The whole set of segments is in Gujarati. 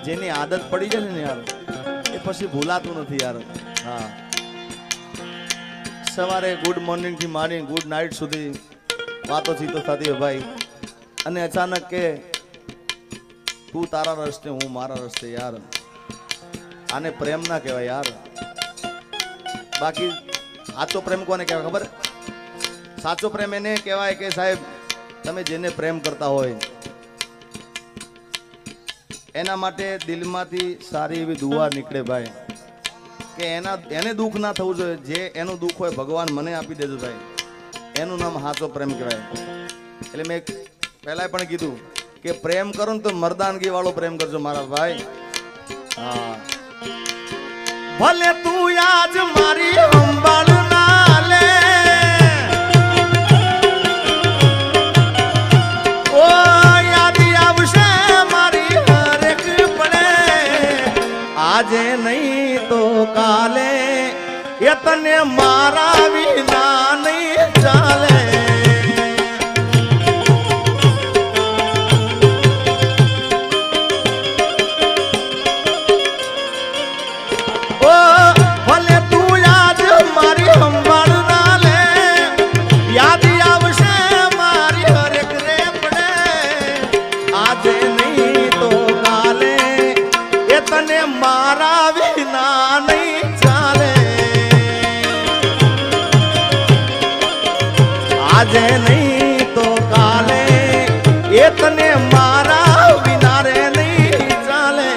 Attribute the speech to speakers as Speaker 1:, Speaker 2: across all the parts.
Speaker 1: જેની આદત પડી જાય ને યાર એ પછી ભૂલાતું નથી યાર. હા, સવારે ગુડ મોર્નિંગ થી માંડી ગુડ નાઇટ સુધી વાતો ચીતો થતી હોય ભાઈ, અને અચાનક કે તું તારા રસ્તે હું મારા રસ્તે. યાર આને પ્રેમ ના કહેવાય યાર. બાકી સાચો પ્રેમ કોને કહેવાય ખબર? સાચો પ્રેમ એને કહેવાય કે સાહેબ તમે જેને પ્રેમ કરતા હોય એના માટે દિલમાંથી સારી એવી દુઆ નીકળે ભાઈ, કે એને દુઃખ ના થવું જોઈએ. જે એનું દુઃખ હોય ભગવાન મને આપી દેજો ભાઈ, એનું નામ સાચો પ્રેમ કહેવાય. એટલે મેં પહેલા પણ કીધું કે પ્રેમ કરો ને તો મર્દાનગી વાળો પ્રેમ કરજો મારા ભાઈ. હા, ભલે તું આજ મારી અંબાળ ના લે, ઓ યાદ આવશે મારી હરેક પડે, આજે નહીં તો કાલે એ તને મારા વિના નહીં ચાલે. આજે નહીં તો કાલે એ તને મારા વિના રે નહીં ચાલે.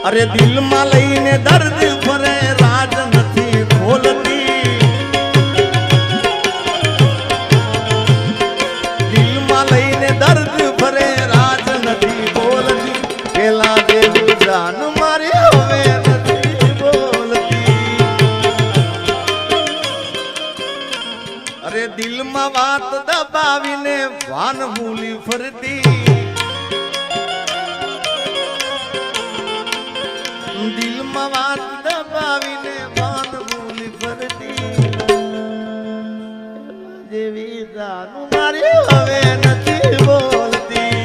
Speaker 1: અરે દિલમાં લઈને દર્દ ફરે રાજ નથી ખોલતી, લઈને દર્દ ફરે રાજ નથી બોલતી, પેલા જેવી જાન મારી હવે નથી બોલતી. અરે દિલમાં વાત દબાવીને વાન ભૂલી ફરતી, દિલમાં વાત દબાવીને વાન ભૂલી ફરતી, જેવી જાન મારી હવે નથી બોલતી,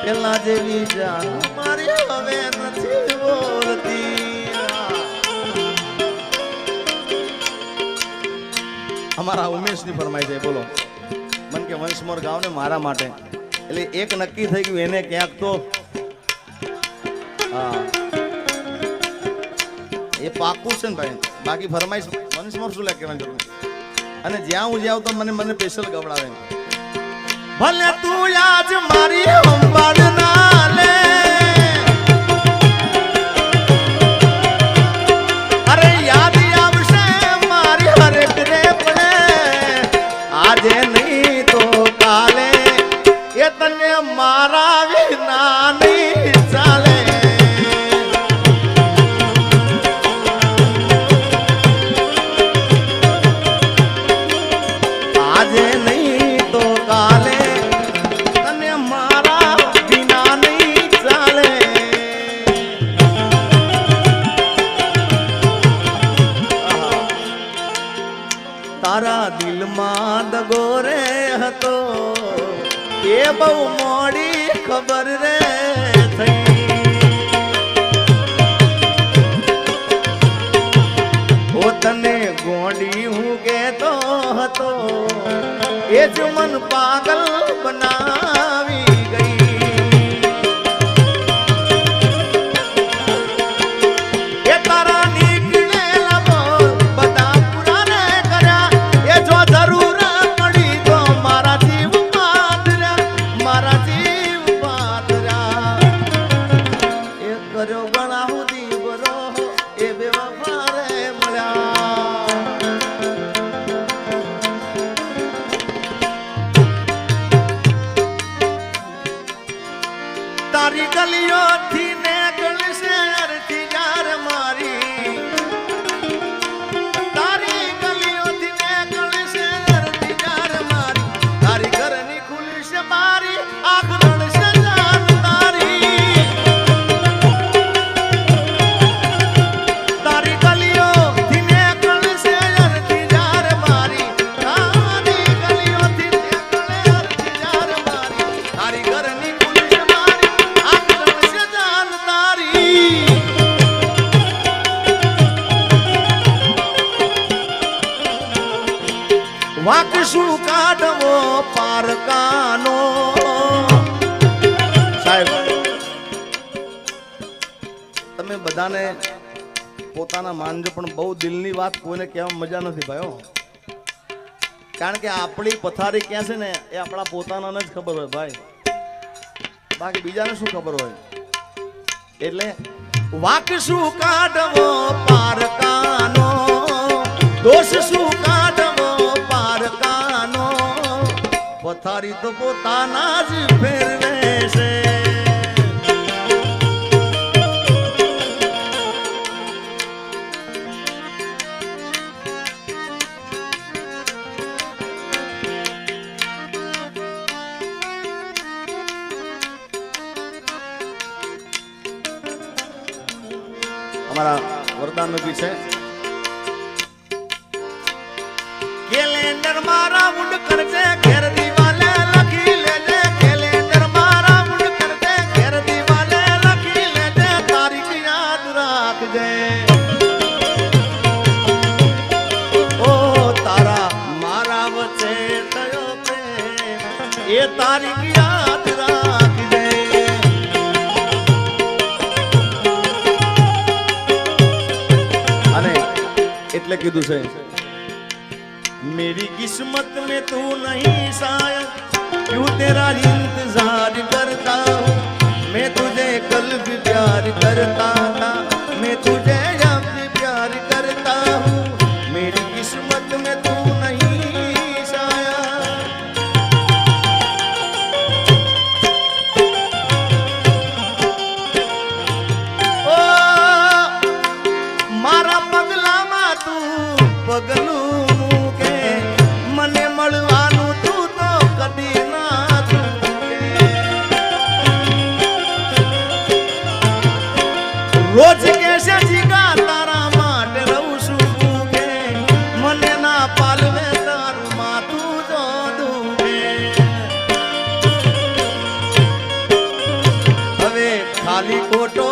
Speaker 1: પેલા જેવી જાન મારી હવે નથી બોલતી. અમારા ઉમેશ ની ફરમાઈ છે, બોલો મન કે વંશ મોર ગાવ ને મારા માટે. એટલે એક નક્કી થઈ ગયું એને ક્યાંક તો હા એ પાકું છે ને ભાઈ. બાકી ફરમાઈશ વંશ મોર શું લે કહેવાની જરૂર. અને જ્યાં હું જાઉં તો મને સ્પેશિયલ ગવડાવે. ભલે તું આજ મારી અંબાળ ના લે, અરે યાદ આવશે મારી હરેક રે પડે, આજે નહીં તો કાલે એ તને મારા વિના નહીં ચાલે. આજે નહીં તો કાલે તને મારા વિના નહીં ચાલે. તારા દિલમાં દગો રે હતો એ બહુ મોડી ખબર રે થઈ, ઓ તને ગોંડી હું કેતો હતો એ જ મન પાગલ બનાવી ગઈ. એ તારા નીકળેલા બોલ બધા પૂરા ને કર્યા, એ જો જરૂર પડી તો મારા જીવ પાદર્યા, મારા જીવ પાદર્યા. એ કર્યો ગણા સુધી બરો એ બેવફા રે મળ્યા. તારી ગલીઓથી ને ગળશે અરથી યાર મારી, તારી ગલીઓથી ને ગળશે અરથી યાર મારી, તારી ઘરની ખુલશે મારી આખરણ છે જાન ઘરની ખુલી છે મારી આંગણ છે જાન તારી વાક શું કાઢવો પારકાનો સાહેબ તમે બધાને પોતાના માનજો પણ બહુ દિલની વાત કોઈને કહેવામાં મજા નથી ભાઈઓ કારણ કે આપણી પથારી ક્યાં છે ને એ આપણા પોતાનાને જ ખબર હોય ભાઈ બાકી બીજાને શું ખબર હોય એટલે વાક શું કાઢવો પારકાનો દોષ શું કાઢવો પારકાનો પથારી તો પોતાના જ ફેરવે છે हमारा वरदान में भी है कैलेंडर मारा मुंड कर दे घेर दीवाले लखी ले दे कैलेंडर मारा मुंड कर दे घेर दीवाले लखी ले दे तारीख याद रख दे ओ तारा मारा वचे थयो प्रेम ये तारीख याद रख दे એટલે કીધું છે मेरी किस्मत में तू नहीं शायद क्यों तेरा इंतजार करता हूँ मैं तुझे कल भी प्यार करता था मैं तुझे अब भी प्यार करता हूँ मेरी किस्मत में तू नहीं शायद ओ मारा पगला मा तू पगलू रोज कैसे जीगा तारा माट रहूं છું કે મને ના પાલવે તારું માથું જો દુખે હવે ખાલી ખોટો